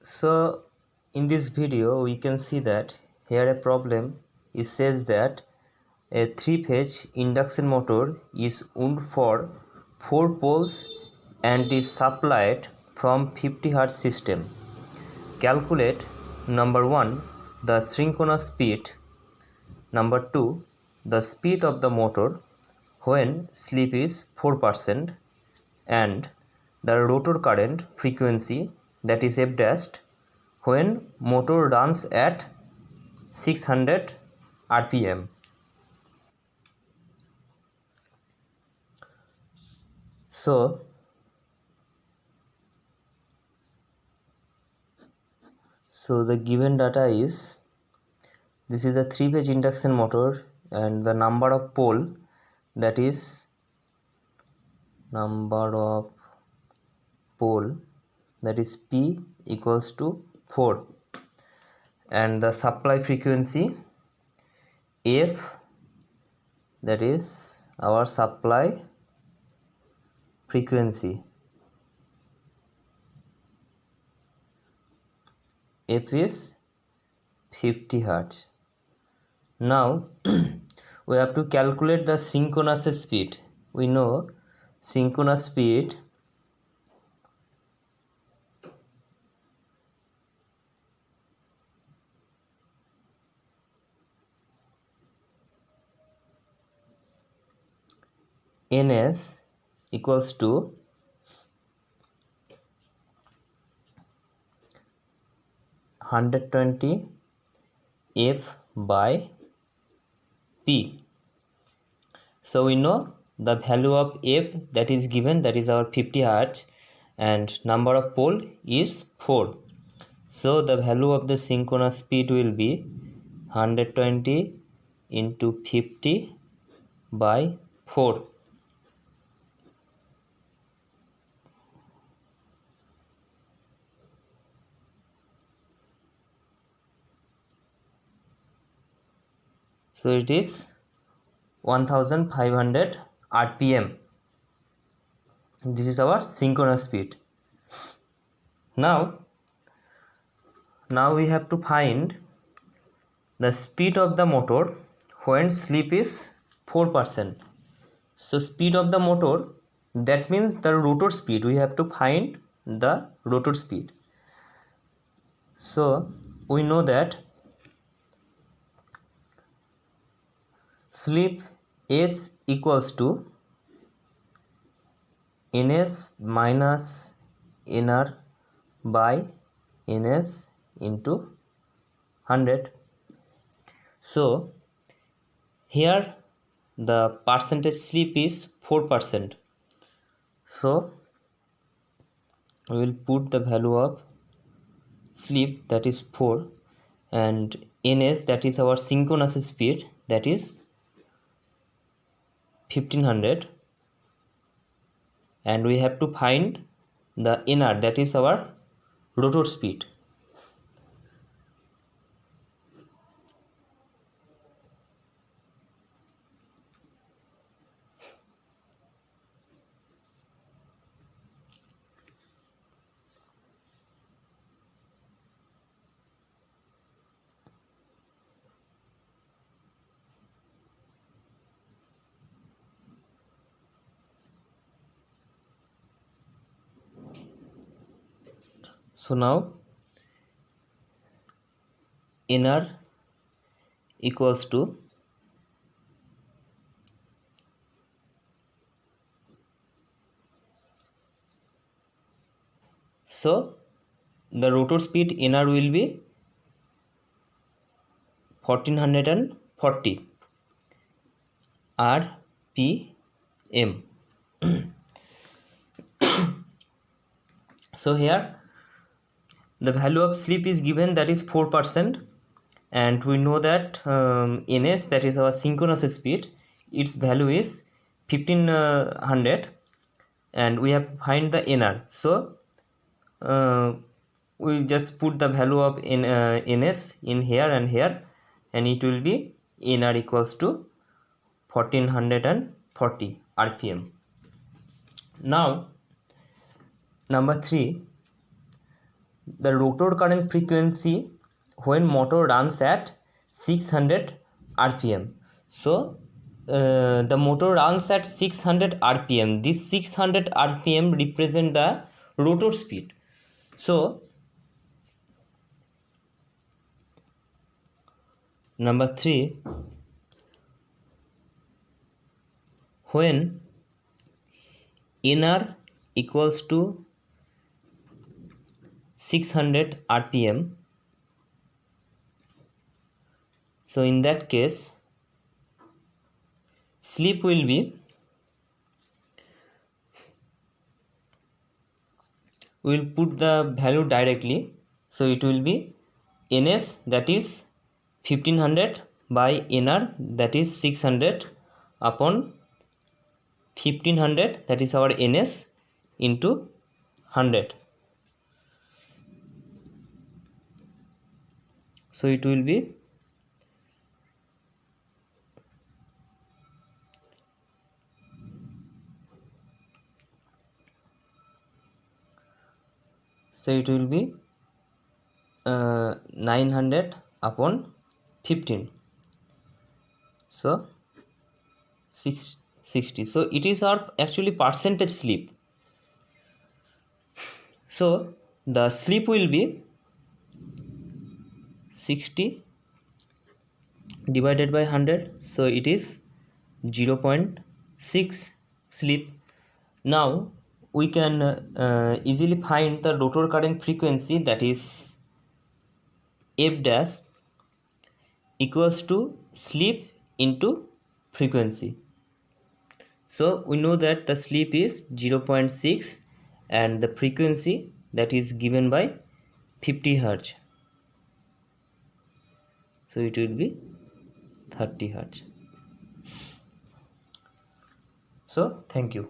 So in this video we can see that here a problem. It says that a 3-phase induction motor is wound for 4 poles and is supplied from 50 Hz system. Calculate number 1 the synchronous speed, number 2 the speed of the motor when slip is 4%, and the rotor current frequency, that is F dash, when motor runs at 600 rpm. So the given data is, this is a 3-phase induction motor and the number of pole, that is P equals to 4, and the supply frequency F, that is our supply frequency, F is 50 Hz. Now we have to calculate the synchronous speed. We know synchronous speed Ns equals to (120) F by P. So we know the value of F that is given, that is our 50 Hz, and number of pole is 4. So the value of the synchronous speed will be 120 into 50 by 4. So it is 1500 rpm. This is our synchronous speed. Now we have to find the speed of the motor when slip is 4%. So speed of the motor, that means the rotor speed. We have to find the rotor speed. So we know that slip S equals to Ns minus Nr by Ns into 100. So here the percentage slip is 4%. So we will put the value of slip, that is 4, and Ns, that is our synchronous speed, that is 1500, and we have to find the Nr, that is our rotor speed. So now Nr equals to the rotor speed Nr will be 1440 rpm. So here the value of slip is given, that is 4%, and we know that Ns, that is our synchronous speed, its value is 1500, and we have to find the Nr. So we just put the value of Ns in here and here, and it will be Nr equals to 1440 rpm. Now number 3, the rotor current frequency when motor runs at 600 rpm. So the motor runs at 600 rpm. This 600 rpm represent the rotor speed. So number 3, when NR equals to 600 rpm, so in that case slip will be, we will put the value directly, so it will be ns, that is 1500 by nr, that is 600 upon 1500, that is our ns, into 100. So it will be so it will be 900 upon 15, so 660. So it is our actually percentage slip. So the slip will be 60 divided by 100, so it is 0.6 slip. Now we can easily find the rotor current frequency, that is f dash equals to slip into frequency. So we know that the slip is 0.6 and the frequency that is given by 50 Hz. So it will be 30 Hz. So thank you.